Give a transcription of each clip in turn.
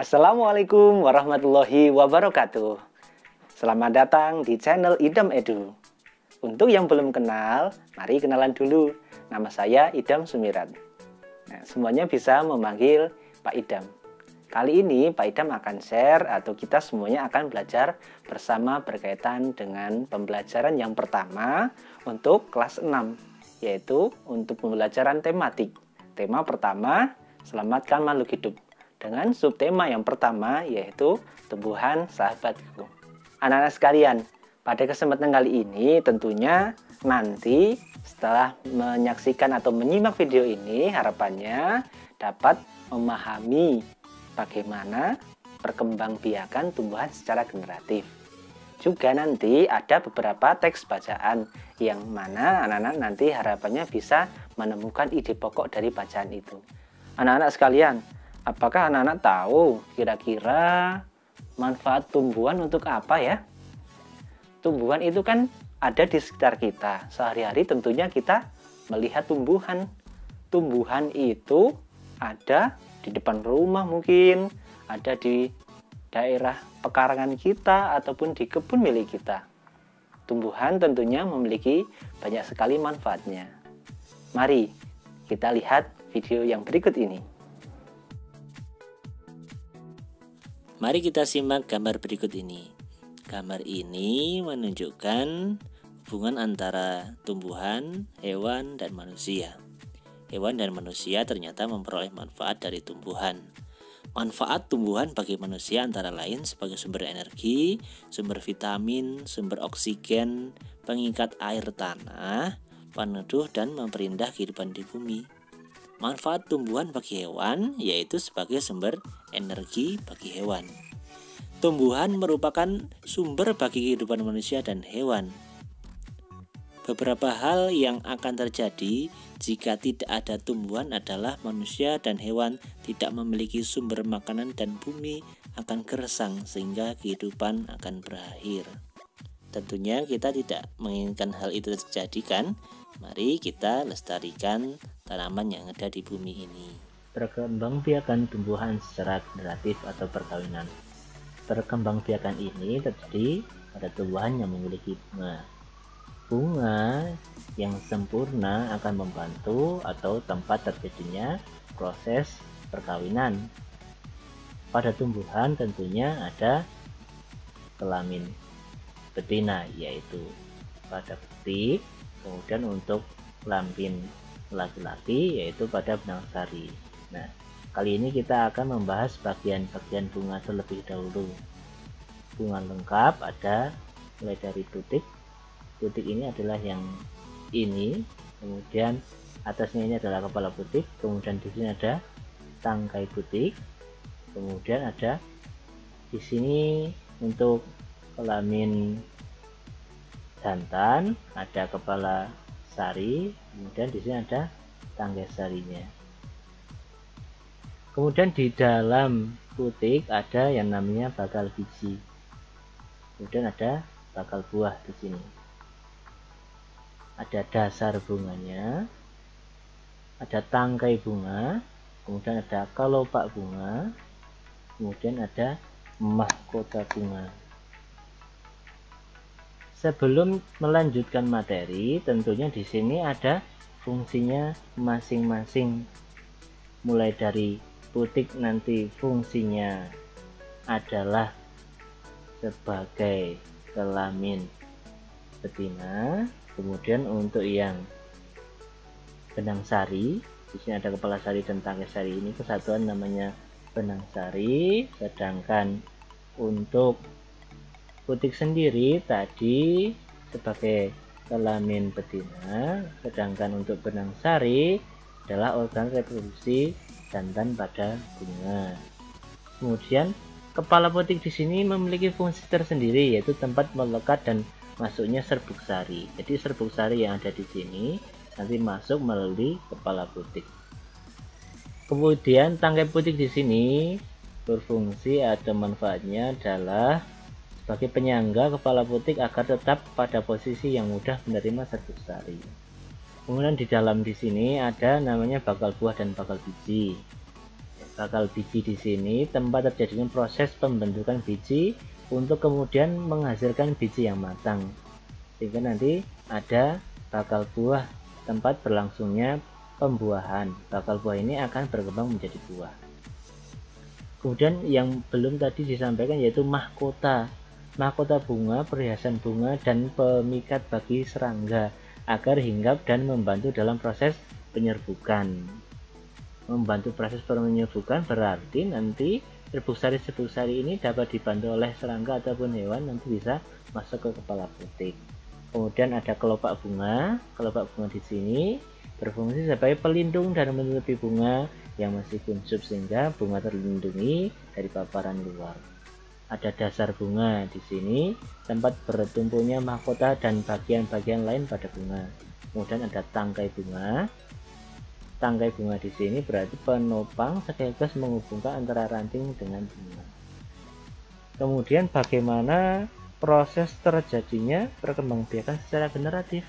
Assalamualaikum warahmatullahi wabarakatuh. Selamat datang di channel Idam Edu. Untuk yang belum kenal, mari kenalan dulu. Nama saya Idam Sumirat. Semuanya bisa memanggil Pak Idam. Kali ini Pak Idam akan share atau kita semuanya akan belajar bersama berkaitan dengan pembelajaran yang pertama untuk kelas 6, yaitu untuk pembelajaran tematik. Tema pertama, selamatkan makhluk hidup. Dengan subtema yang pertama yaitu tumbuhan sahabatku. Anak-anak sekalian, pada kesempatan kali ini tentunya nanti setelah menyaksikan atau menyimak video ini harapannya dapat memahami bagaimana perkembangbiakan tumbuhan secara generatif. Juga nanti ada beberapa teks bacaan yang mana anak-anak nanti harapannya bisa menemukan ide pokok dari bacaan itu. Anak-anak sekalian, apakah anak-anak tahu kira-kira manfaat tumbuhan untuk apa ya? Tumbuhan itu kan ada di sekitar kita. Sehari-hari tentunya kita melihat tumbuhan. Tumbuhan itu ada di depan rumah mungkin, ada di daerah pekarangan kita ataupun di kebun milik kita. Tumbuhan tentunya memiliki banyak sekali manfaatnya. Mari kita lihat video yang berikut ini. Mari kita simak gambar berikut ini. Gambar ini menunjukkan hubungan antara tumbuhan, hewan, dan manusia. Hewan dan manusia ternyata memperoleh manfaat dari tumbuhan. Manfaat tumbuhan bagi manusia antara lain sebagai sumber energi, sumber vitamin, sumber oksigen, pengikat air tanah, peneduh, dan memperindah kehidupan di bumi. Manfaat tumbuhan bagi hewan yaitu sebagai sumber energi bagi hewan. Tumbuhan merupakan sumber bagi kehidupan manusia dan hewan. Beberapa hal yang akan terjadi jika tidak ada tumbuhan adalah manusia dan hewan tidak memiliki sumber makanan dan bumi akan gersang sehingga kehidupan akan berakhir. Tentunya kita tidak menginginkan hal itu terjadi kan? Mari kita lestarikan tanaman yang ada di bumi ini. Perkembangbiakan tumbuhan secara generatif atau perkawinan. Perkembangbiakan ini terjadi pada tumbuhan yang memiliki bunga. Bunga yang sempurna akan membantu atau tempat terjadinya proses perkawinan. Pada tumbuhan tentunya ada kelamin betina, yaitu pada butik. Kemudian untuk kelamin laki-laki yaitu pada benang sari. Nah, kali ini kita akan membahas bagian-bagian bunga terlebih dahulu. Bunga lengkap ada mulai dari butik. Butik ini adalah yang ini, kemudian atasnya ini adalah kepala butik, kemudian di sini ada tangkai butik, kemudian ada di sini untuk kelamin jantan ada kepala sari, kemudian di sini ada tangkai sarinya. Kemudian di dalam butik ada yang namanya bakal biji. Kemudian ada bakal buah di sini. Ada dasar bunganya, ada tangkai bunga, kemudian ada kelopak bunga, kemudian ada mahkota bunga. Sebelum melanjutkan materi, tentunya di sini ada fungsinya masing-masing. Mulai dari butik nanti fungsinya adalah sebagai kelamin betina. Kemudian untuk yang benang sari, di sini ada kepala sari dan tangkai sari, ini kesatuan namanya benang sari. Sedangkan untuk butik sendiri tadi sebagai kelamin betina, sedangkan untuk benang sari adalah organ reproduksi jantan pada bunga. Kemudian kepala butik di sini memiliki fungsi tersendiri, yaitu tempat melekat dan masuknya serbuk sari. Jadi serbuk sari yang ada di sini nanti masuk melalui kepala butik. Kemudian tangkai butik di sini berfungsi atau manfaatnya adalah sebagai penyangga kepala butik agar tetap pada posisi yang mudah menerima serbuk sari. Kemudian di dalam di sini ada namanya bakal buah dan bakal biji. bakal biji di sini tempat terjadinya proses pembentukan biji untuk kemudian menghasilkan biji yang matang, sehingga nanti ada bakal buah, tempat berlangsungnya pembuahan. Bakal buah ini akan berkembang menjadi buah. Kemudian yang belum tadi disampaikan yaitu mahkota. Mahkota bunga, perhiasan bunga, dan pemikat bagi serangga agar hinggap dan membantu dalam proses penyerbukan. Membantu proses penyerbukan berarti nanti serbuk sari ini dapat dibantu oleh serangga ataupun hewan, nanti bisa masuk ke kepala putik. Kemudian ada kelopak bunga. Kelopak bunga di sini berfungsi sebagai pelindung dan menutupi bunga yang masih kuncup sehingga bunga terlindungi dari paparan luar. Ada dasar bunga di sini, tempat bertumpunya mahkota dan bagian-bagian lain pada bunga. Kemudian ada tangkai bunga. Tangkai bunga di sini berarti penopang sekaligus menghubungkan antara ranting dengan bunga. Kemudian bagaimana proses terjadinya perkembangbiakan secara generatif?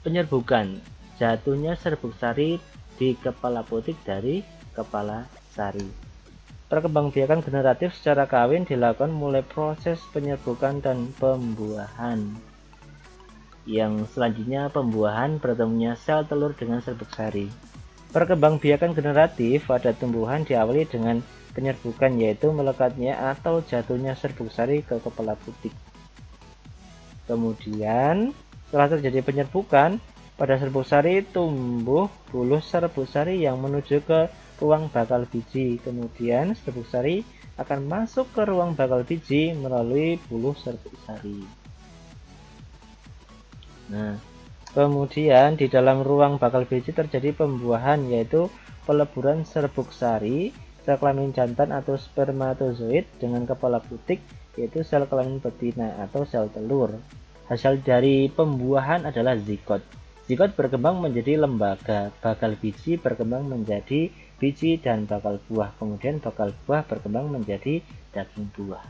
Penyerbukan, jatuhnya serbuk sari di kepala putik dari kepala sari. Perkembangbiakan generatif secara kawin dilakukan mulai proses penyerbukan dan pembuahan. Yang selanjutnya pembuahan bertemunya sel telur dengan serbuk sari. Perkembangbiakan generatif pada tumbuhan diawali dengan penyerbukan, yaitu melekatnya atau jatuhnya serbuk sari ke kepala putik. Kemudian setelah terjadi penyerbukan pada serbuk sari, tumbuh bulus serbuk sari yang menuju ke ruang bakal biji. Kemudian serbuk sari akan masuk ke ruang bakal biji melalui bulus serbuk sari. Nah, kemudian di dalam ruang bakal biji terjadi pembuahan, yaitu peleburan serbuk sari, sel kelamin jantan atau spermatozoid dengan kepala putik, yaitu sel kelamin betina atau sel telur. Hasil dari pembuahan adalah zigot. Zigot berkembang menjadi lembaga, bakal biji berkembang menjadi biji dan bakal buah. Kemudian bakal buah berkembang menjadi daging buah,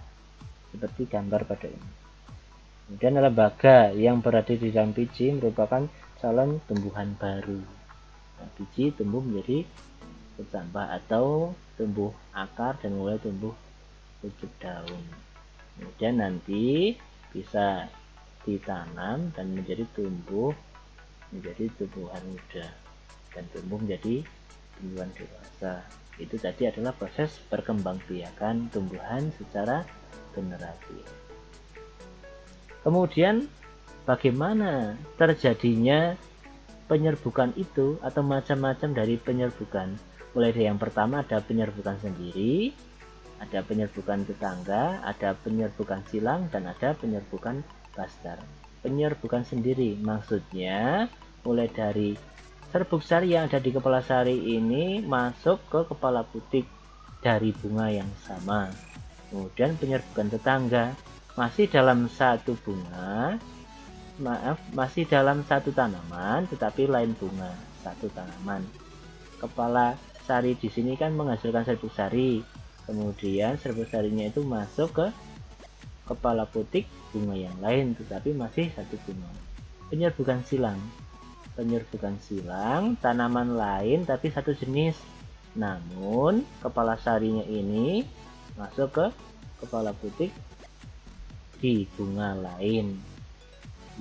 seperti gambar pada ini. Kemudian lembaga yang berada di dalam biji merupakan calon tumbuhan baru. Nah, biji tumbuh menjadi bertambah atau tumbuh akar dan mulai tumbuh pucuk daun. Kemudian nanti bisa ditanam dan menjadi tumbuhan muda dan tumbuh menjadi tumbuhan dewasa. Itu tadi adalah proses perkembangbiakan tumbuhan secara generatif. Kemudian bagaimana terjadinya penyerbukan itu atau macam-macam dari penyerbukan? Mulai dari yang pertama ada penyerbukan sendiri, ada penyerbukan tetangga, ada penyerbukan silang, dan ada penyerbukan bastar. Penyerbukan sendiri maksudnya mulai dari serbuk sari yang ada di kepala sari ini masuk ke kepala putik dari bunga yang sama. Kemudian penyerbukan tetangga, masih dalam satu tanaman tetapi lain bunga, satu tanaman. Kepala sari di sini kan menghasilkan serbuk sari, kemudian serbuk sarinya itu masuk ke kepala putik bunga yang lain tetapi masih satu bunga. Penyerbukan silang, tanaman lain tapi satu jenis, namun kepala sarinya ini masuk ke kepala putik di bunga lain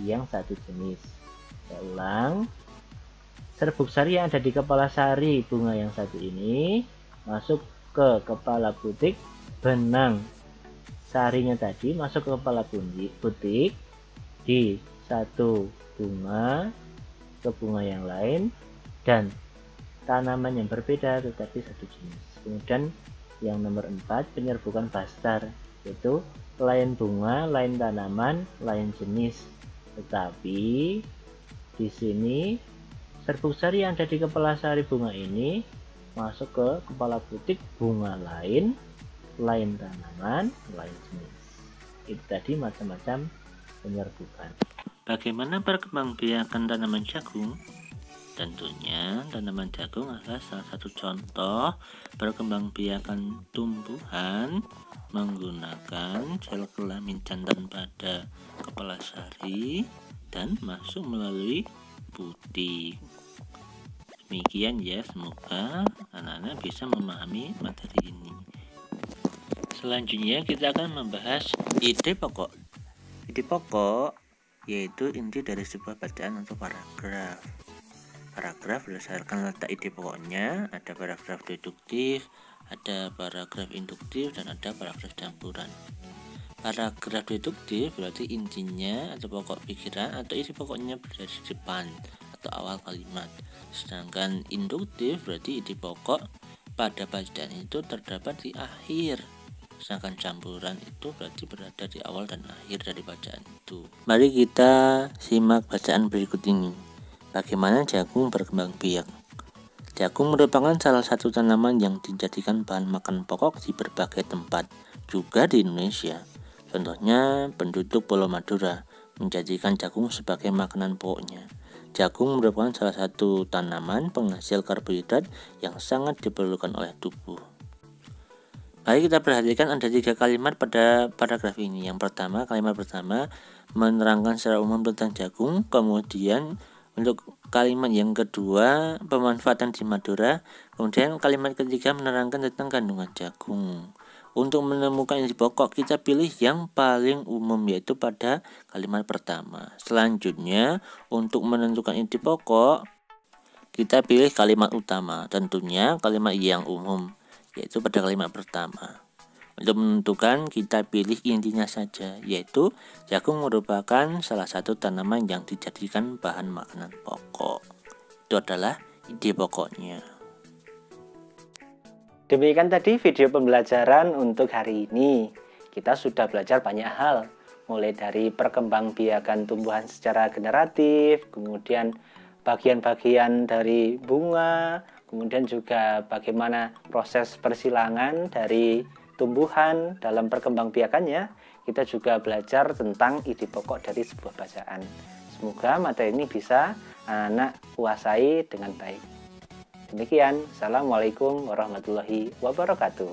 yang satu jenis. Saya ulang, serbuk sari yang ada di kepala sari bunga yang satu ini masuk ke kepala putik, benang sarinya tadi masuk ke kepala putik di satu bunga ke bunga yang lain dan tanaman yang berbeda tetapi satu jenis. Kemudian yang nomor 4, penyerbukan bastar, yaitu lain bunga, lain tanaman, lain jenis. Tetapi di sini serbuk sari yang ada di kepala sari bunga ini masuk ke kepala putik bunga lain, lain tanaman, lain jenis. Itu tadi macam-macam penyerbukan. Bagaimana perkembangbiakan tanaman jagung? Tentunya tanaman jagung adalah salah satu contoh perkembangbiakan tumbuhan menggunakan sel kelamin jantan pada kepala sari dan masuk melalui putik. Demikian ya, semoga anak-anak bisa memahami materi ini. Selanjutnya kita akan membahas ide pokok. Ide pokok yaitu inti dari sebuah bacaan atau paragraf. Paragraf berdasarkan letak ide pokoknya, ada paragraf deduktif, ada paragraf induktif, dan ada paragraf campuran. Paragraf deduktif berarti intinya atau pokok pikiran atau ide pokoknya berada di depan atau awal kalimat. Sedangkan induktif berarti ide pokok pada bacaan itu terdapat di akhir. Sedangkan campuran itu berarti berada di awal dan akhir dari bacaan itu. Mari kita simak bacaan berikut ini. Bagaimana jagung berkembang biak? Jagung merupakan salah satu tanaman yang dijadikan bahan makan pokok di berbagai tempat, juga di Indonesia. Contohnya, penduduk Pulau Madura menjadikan jagung sebagai makanan pokoknya. Jagung merupakan salah satu tanaman penghasil karbohidrat yang sangat diperlukan oleh tubuh. Mari kita perhatikan ada 3 kalimat pada paragraf ini. Yang pertama, kalimat pertama menerangkan secara umum tentang jagung. Kemudian untuk kalimat yang kedua, pemanfaatan di Madura. Kemudian kalimat ketiga menerangkan tentang kandungan jagung. Untuk menemukan inti pokok, kita pilih yang paling umum, yaitu pada kalimat pertama. Selanjutnya, untuk menentukan inti pokok, kita pilih kalimat utama. Tentunya kalimat yang umum, yaitu pada kalimat pertama. Untuk menentukan, kita pilih intinya saja, yaitu jagung merupakan salah satu tanaman yang dijadikan bahan makanan pokok. Itu adalah ide pokoknya. Demikian tadi video pembelajaran untuk hari ini. Kita sudah belajar banyak hal, mulai dari perkembangbiakan tumbuhan secara generatif, kemudian bagian-bagian dari bunga, kemudian juga bagaimana proses persilangan dari tumbuhan dalam perkembangbiakannya. Kita juga belajar tentang ide pokok dari sebuah bacaan. Semoga materi ini bisa anak-anak kuasai dengan baik. Demikian, Assalamualaikum warahmatullahi wabarakatuh.